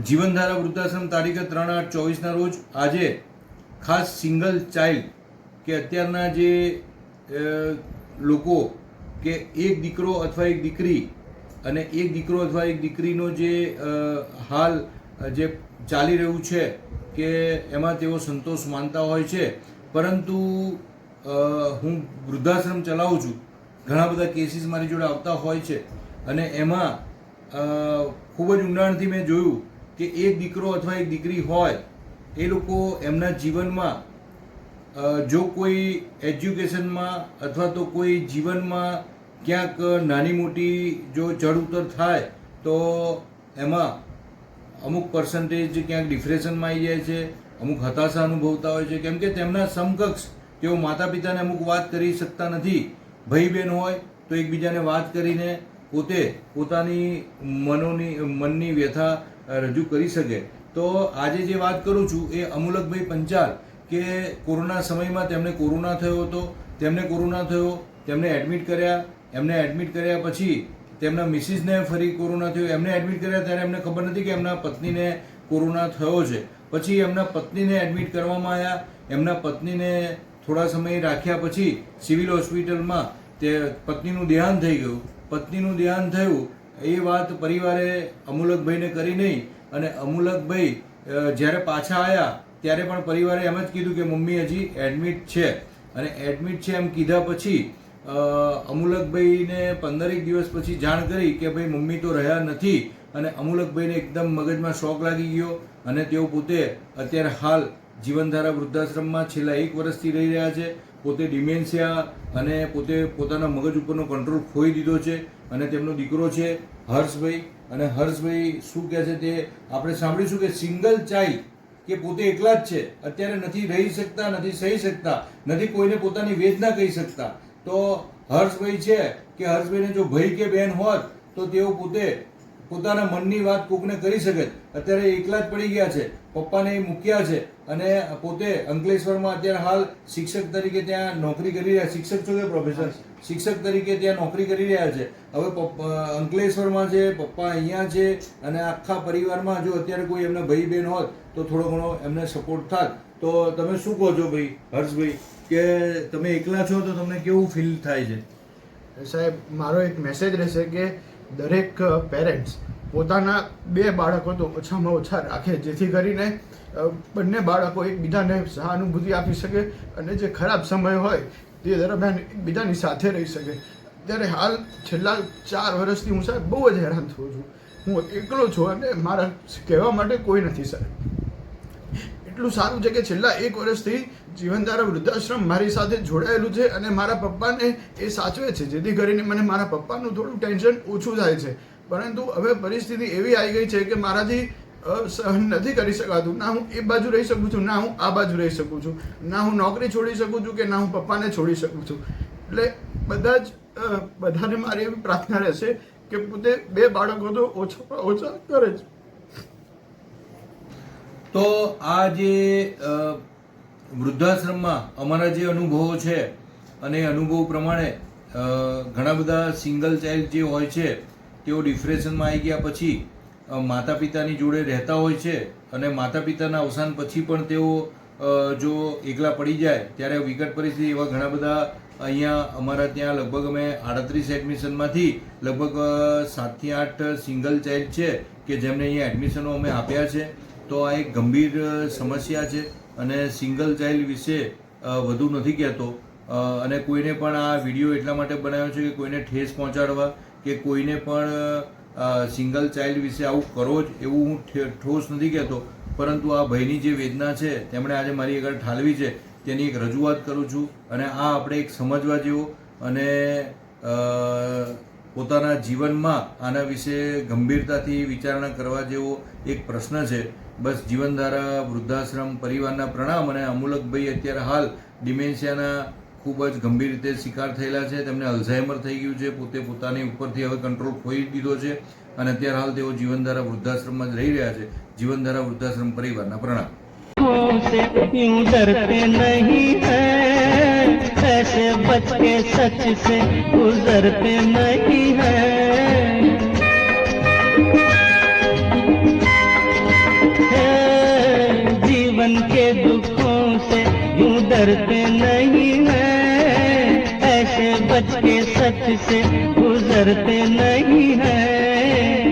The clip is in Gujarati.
જીવનધારા વૃદ્ધાશ્રમ તારીખ 3/8/24 રોજ આજે ખાસ સિંગલ ચાઇલ્ડ કે અત્યારના જે લોકો કે એક દીકરો અથવા એક દીકરી અને એક દીકરો અથવા એક દીકરીનો જે હાલ જે ચાલી રહ્યું છે કે એમાં તેઓ સંતોષ માનતા હોય છે, પરંતુ હું વૃદ્ધાશ્રમ ચલાવું છું, ઘણા બધા કેસીસ મારી જોડે આવતા હોય છે અને એમાં ખૂબ જ ઊંડાણથી મેં જોયું કે એક દીકરો અથવા એક દીકરી હોય એ લોકો એમના જીવનમાં જો કોઈ એજ્યુકેશનમાં અથવા તો કોઈ જીવનમાં ક્યાંક નાની મોટી જો ચઢ ઉતર થાય તો એમાં અમુક પર્સન્ટેજ ક્યાંક ડિપ્રેશનમાં આવી જાય છે, અમુક હતાશા અનુભવતા હોય છે, કેમ કે તેમના સમકક્ષ તેઓ માતા પિતાને અમુક વાત કરી શકતા નથી. ભાઈ બહેન હોય તો એકબીજાને વાત કરીને પોતે પોતાની મનની વ્યથા રજૂ કરી શકે. તો આજે જે વાત કરું છું એ અમુલકભાઈ પંચાલ કે કોરોના સમયમાં તેમને કોરોના થયો હતો, તેમને એડમિટ કર્યા. એમને એડમિટ કર્યા પછી તેમના મિસિસને ફરી કોરોના થયો. એમને એડમિટ કર્યા ત્યારે એમને ખબર નથી કે એમના પત્નીને કોરોના થયો છે. પછી એમના પત્નીને એડમિટ કરવામાં આવ્યા. એમના પત્નીને થોડા સમય રાખ્યા પછી સિવિલ હોસ્પિટલમાં તે પત્નીનું દેહાંત થઈ ગયું. પત્નીનું દેહાંત થયું એ વાત પરિવારે અમુલકભાઈને કરી નહીં, અને અમુલકભાઈ જ્યારે પાછા આવ્યા ત્યારે પણ પરિવારે એમ જ કીધું કે મમ્મી હજી એડમિટ છે. અને એડમિટ છે એમ કીધા પછી અમુલકભાઈને 15 દિવસ પછી જાણ કરી કે ભાઈ મમ્મી તો રહ્યા નથી, અને અમુલકભાઈને એકદમ મગજમાં શોક લાગી ગયો અને તેઓ પોતે અત્યારે હાલ જીવનધારા વૃદ્ધાશ્રમમાં છેલ્લા 1 વર્ષથી રહી રહ્યા છે. પોતે ડિમેન્શિયા અને પોતે પોતાના મગજ ઉપરનો કંટ્રોલ ખોઈ દીધો છે. અને તેમનો દીકરો છે હર્ષભાઈ, અને હર્ષભાઈ શું કહે છે તે આપણે સાંભળીશું કે સિંગલ ચાઇલ્ડ કે પોતે એકલા જ છે, અત્યારે નથી રહી શકતા, નથી સહી શકતા, નથી કોઈને પોતાની વેદના કહી શકતા. તો હર્ષભાઈ છે કે હર્ષભાઈને જો ભાઈ કે બહેન હોત તો તેઓ પોતે પોતાના મનની વાત કોકને કરી શકે. અત્યારે એકલા જ પડી ગયા છે, પપ્પાને મૂક્યા છે અને પોતે અંકલેશ્વરમાં અત્યારે હાલ શિક્ષક તરીકે ત્યાં નોકરી કરી રહ્યા. શિક્ષક છો કે પ્રોફેસર? શિક્ષક તરીકે ત્યાં નોકરી કરી રહ્યા છે. હવે અંકલેશ્વરમાં છે, પપ્પા અહીંયા છે, અને આખા પરિવારમાં જો અત્યારે કોઈ એમના ભાઈ બહેન હોત તો થોડો ઘણો એમને સપોર્ટ થાત. તો તમે શું કહો છો ભાઈ હર્ષભાઈ, કે તમે એકલા છો તો તમને કેવું ફીલ થાય છે? સાહેબ, મારો એક મેસેજ રહેશે કે દરેક પેરેન્ટ્સ પોતાના 2 બાળકો તો ઓછામાં ઓછા રાખે, જેથી કરીને બંને બાળકો એકબીજાને સહાનુભૂતિ આપી શકે અને જે ખરાબ સમય હોય તે દરમિયાન એકબીજાની સાથે રહી શકે. ત્યારે હાલ છેલ્લા 4 વર્ષથી હું સાહેબ બહુ જ હેરાન થઉં છું. હું એકલો છું અને મારા કહેવા માટે કોઈ નથી સાહેબ. એટલું સારું છે કે છેલ્લા 1 વર્ષથી જીવનધારા વૃદ્ધાશ્રમ મારી સાથે જોડાયેલું છે અને મારા પપ્પાને એ સાચવે છે, જેથી કરીને મને મારા પપ્પાનું થોડું ટેન્શન ઓછું થાય છે. પરંતુ હવે પરિસ્થિતિ એવી આવી ગઈ છે કે મારાથી સહન નથી કરી શકાતું. ના હું એ બાજુ રહી શકું છું, ના હું આ બાજુ રહી શકું છું, ના હું નોકરી છોડી શકું છું, કે ના હું પપ્પાને છોડી શકું છું. એટલે બધાને મારી એવી પ્રાર્થના રહેશે કે પોતે 2 બાળકો તો ઓછામાં ઓછા કરે છે. તો આ જે વૃદ્ધાશ્રમમાં અમારા જે અનુભવો છે અને એ અનુભવ પ્રમાણે ઘણા બધા સિંગલ ચાઇલ્ડ જે હોય છે તેઓ ડિપ્રેશનમાં આવી ગયા પછી માતા પિતાની જોડે રહેતા હોય છે, અને માતા પિતાના અવસાન પછી પણ તેઓ જો એકલા પડી જાય ત્યારે વિકટ પરિસ્થિતિ એવા ઘણા બધા અહીંયા અમારા ત્યાં લગભગ અમે 38 એડમિશનમાંથી લગભગ 7 થી 8 સિંગલ ચાઇલ્ડ છે કે જેમને અહીંયા એડમિશનો અમે આપ્યા છે. તો આ એક ગંભીર સમસ્યા છે અને સિંગલ ચાઇલ્ડ વિશે વધુ નથી કહેતો. અને કોઈને પણ આ વિડીયો એટલા માટે બનાવ્યો છે કે કોઈને ઠેસ પહોંચાડવા કે કોઈને પણ સિંગલ ચાઇલ્ડ વિશે આવું કરો જ એવું હું ઠોસ નથી કહેતો, પરંતુ આ ભયની જે વેદના છે તેમણે આજે મારી આગળ ઠાલવી છે તેની એક રજૂઆત કરું છું. અને આ આપણે એક સમજવા જેવો અને પોતાના જીવનમાં આના વિશે ગંભીરતાથી વિચારણા કરવા જેવો એક પ્રશ્ન છે. બસ જીવનધારા વૃદ્ધાશ્રમ પરિવારના પ્રણામ. અને અમુલકભાઈ અત્યારે હાલ ડિમેન્શિયાના ખૂબ જ ગંભીર રીતે શિકાર થયેલા છે. તેમને અલ્ઝાઇમર થઈ ગયું છે, પોતે પોતાની ઉપરથી હવે કંટ્રોલ ખોઈ દીધો છે, અને અત્યારે હાલ તેઓ જીવનધારા વૃદ્ધાશ્રમમાં જ રહી રહ્યા છે. જીવનધારા વૃદ્ધાશ્રમ પરિવારના પ્રણામ. यूं डरते नहीं हैं, ऐसे बच के सच से गुजरते नहीं हैं. गुजरते नहीं हैं, ऐसे बच के सच से गुजरते नहीं हैं।